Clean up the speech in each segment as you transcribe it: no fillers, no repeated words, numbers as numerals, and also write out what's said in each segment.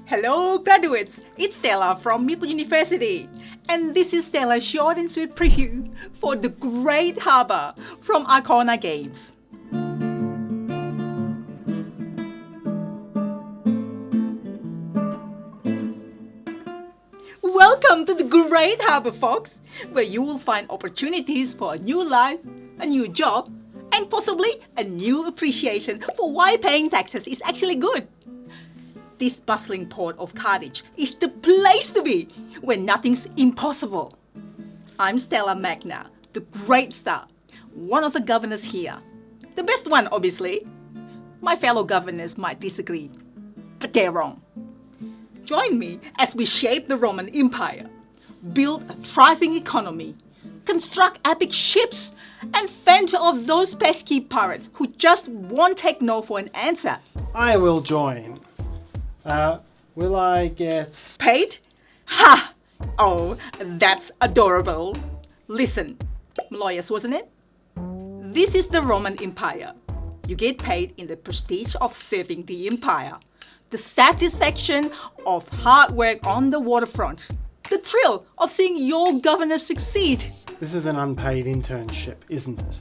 Hello graduates, it's Stella from Meeple University, and this is Stella's short and sweet preview for The Great Harbor from Arcana Games. Welcome to The Great Harbor, folks, where you will find opportunities for a new life, a new job, and possibly a new appreciation for why paying taxes is actually good. This bustling port of Candice is the place to be when nothing's impossible. I'm Stella Magna, the Great Star, one of the governors here. The best one, obviously. My fellow governors might disagree, but they're wrong. Join me as we shape the Roman Empire, build a thriving economy, construct epic ships, and fend off those pesky pirates who just won't take no for an answer. I will join. Will I get paid? Ha! Oh, that's adorable. Listen, lawyers, wasn't it? This is the Roman Empire. You get paid in the prestige of serving the empire, the satisfaction of hard work on the waterfront, the thrill of seeing your governor succeed. This is an unpaid internship, isn't it?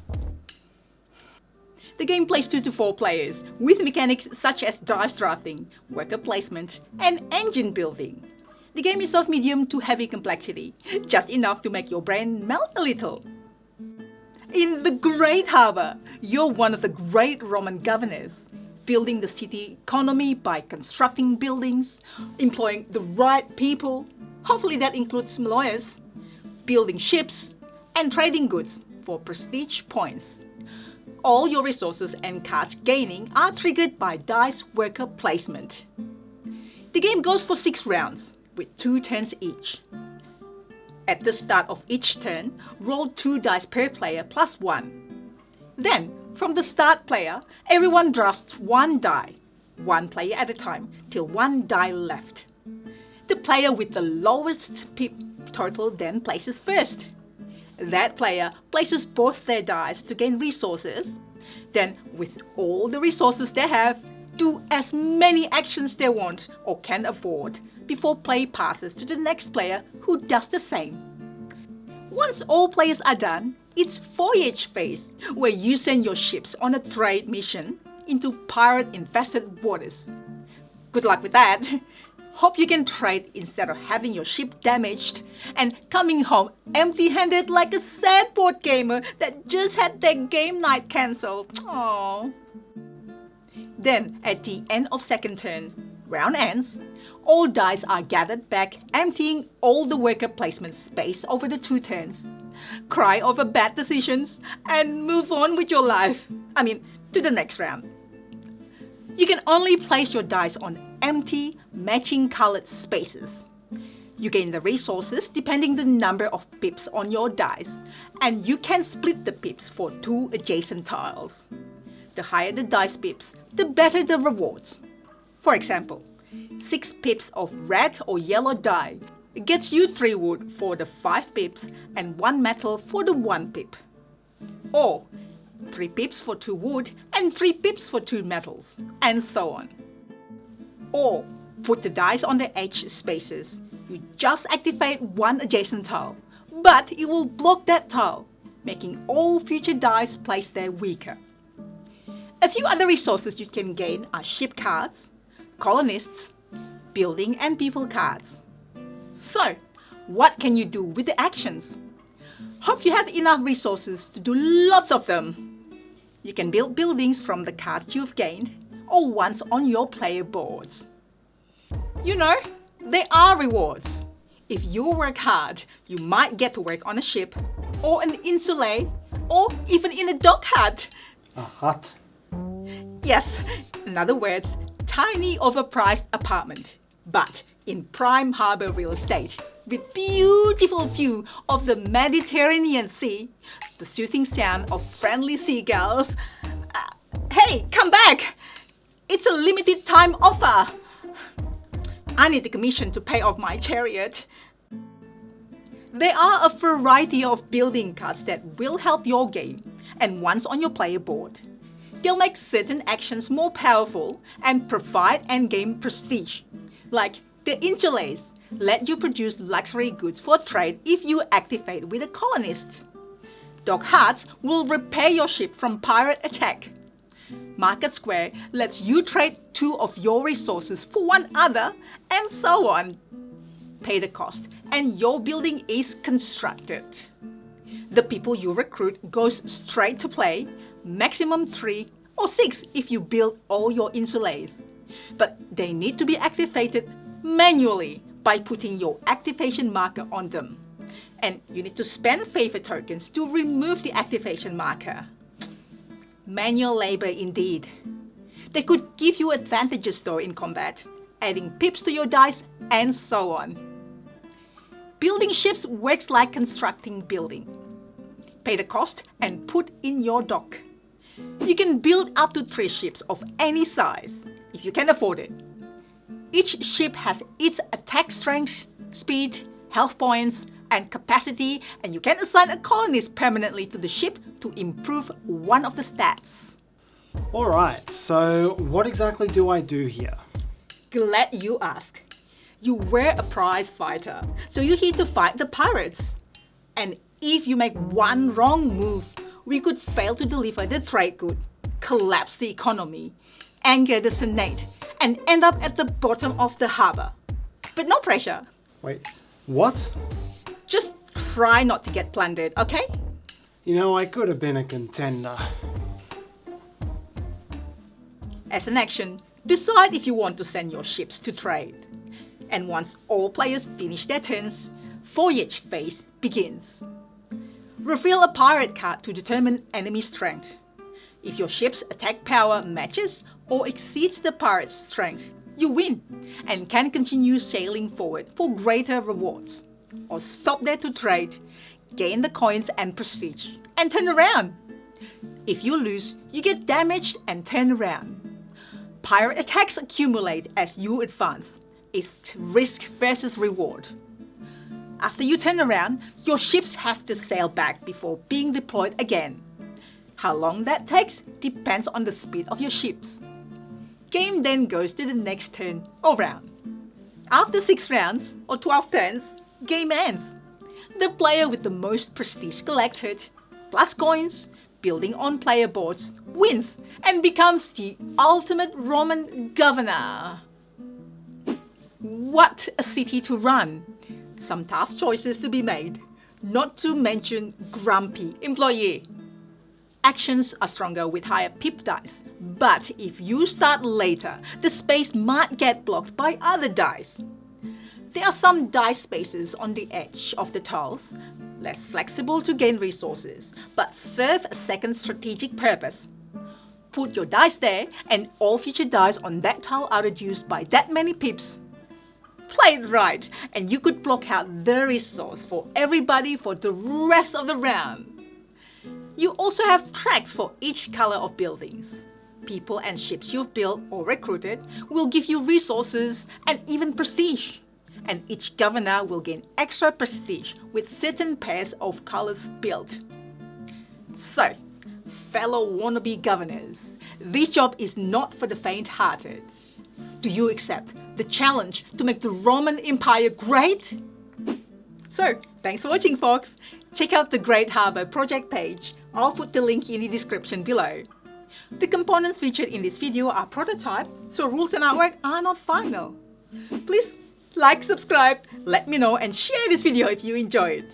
The game plays 2 to 4 players, with mechanics such as dice drafting, worker placement, and engine building. The game is of medium to heavy complexity, just enough to make your brain melt a little. In the Great Harbor, you're one of the great Roman governors, building the city economy by constructing buildings, employing the right people, hopefully that includes lawyers, building ships, and trading goods for prestige points. All your resources and cards gaining are triggered by dice worker placement. The game goes for 6 rounds, with 2 turns each. At the start of each turn, roll 2 dice per player plus 1. Then, from the start player, everyone drafts 1 die, 1 player at a time, till 1 die left. The player with the lowest pip total then places first. That player places both their dice to gain resources. Then, with all the resources they have, do as many actions they want or can afford before play passes to the next player who does the same. Once all players are done, it's voyage phase, where you send your ships on a trade mission into pirate-infested waters. Good luck with that! Hope you can trade instead of having your ship damaged and coming home empty-handed like a sad board gamer that just had their game night cancelled. Aww. Then, at the end of second turn, round ends, all dice are gathered back, emptying all the worker placement space over the 2 turns. Cry over bad decisions and move on with your life. To the next round. You can only place your dice on empty, matching colored spaces. You gain the resources depending the number of pips on your dice, and you can split the pips for 2 adjacent tiles. The higher the dice pips, the better the rewards. For example, 6 pips of red or yellow die gets you 3 wood for the 5 pips and 1 metal for the 1 pip. Or 3 pips for 2 wood and 3 pips for 2 metals, and so on. Or put the dice on the edge spaces. You just activate 1 adjacent tile, but it will block that tile, making all future dice placed there weaker. A few other resources you can gain are ship cards, colonists, building and people cards. So, what can you do with the actions? Hope you have enough resources to do lots of them. You can build buildings from the cards you've gained, or ones on your player boards. You know, there are rewards. If you work hard, you might get to work on a ship, or an insulae, or even in a dog hut. A hut? Yes, in other words, tiny overpriced apartment, but in prime harbor real estate, with beautiful view of the Mediterranean Sea, the soothing sound of friendly seagulls. Hey, come back! It's a limited time offer. I need the commission to pay off my chariot. There are a variety of building cards that will help your game, and ones on your player board. They'll make certain actions more powerful and provide endgame prestige, like the interlace, let you produce luxury goods for trade if you activate with a colonist. Dock Hearts will repair your ship from pirate attack. Market Square lets you trade 2 of your resources for one other, and so on. Pay the cost, and your building is constructed. The people you recruit goes straight to play, maximum 3 or 6 if you build all your insulays. But they need to be activated manually by putting your activation marker on them. And you need to spend favor tokens to remove the activation marker. Manual labor indeed. They could give you advantages though in combat, adding pips to your dice and so on. Building ships works like constructing building. Pay the cost and put in your dock. You can build up to 3 ships of any size, if you can afford it. Each ship has its attack strength, speed, health points, and capacity, and you can assign a colonist permanently to the ship to improve one of the stats. Alright, so what exactly do I do here? Glad you asked. You were a prize fighter, so you're here to fight the pirates. And if you make one wrong move, we could fail to deliver the trade good, collapse the economy, anger the Senate, and end up at the bottom of the harbor. But no pressure. Wait, what? Just try not to get plundered, okay? You know, I could have been a contender. As an action, decide if you want to send your ships to trade. And once all players finish their turns, voyage phase begins. Reveal a pirate card to determine enemy strength. If your ship's attack power matches or exceeds the pirate's strength, you win and can continue sailing forward for greater rewards. Or stop there to trade, gain the coins and prestige, and turn around. If you lose, you get damaged and turn around. Pirate attacks accumulate as you advance. It's risk versus reward. After you turn around, your ships have to sail back before being deployed again. How long that takes depends on the speed of your ships. Game then goes to the next turn or round. After 6 rounds or 12 turns, game ends. The player with the most prestige collected, plus coins, building on player boards, wins and becomes the ultimate Roman governor. What a city to run! Some tough choices to be made, not to mention grumpy employee. Actions are stronger with higher pip dice, but if you start later, the space might get blocked by other dice. There are some dice spaces on the edge of the tiles, less flexible to gain resources, but serve a second strategic purpose. Put your dice there and all future dice on that tile are reduced by that many pips. Play it right, and you could block out the resource for everybody for the rest of the round. You also have tracks for each color of buildings. People and ships you've built or recruited will give you resources and even prestige. And each governor will gain extra prestige with certain pairs of colors built. So, fellow wannabe governors, this job is not for the faint-hearted. Do you accept the challenge to make the Roman Empire great? So, thanks for watching, folks. Check out the Great Harbour project page. I'll put the link in the description below. The components featured in this video are prototype, so rules and artwork are not final. Please like, subscribe, let me know and share this video if you enjoyed.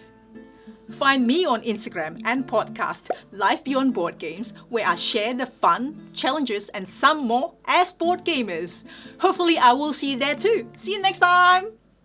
Find me on Instagram and podcast Life Beyond Board Games, where I share the fun, challenges and some more as board gamers. Hopefully I will see you there too. See you next time!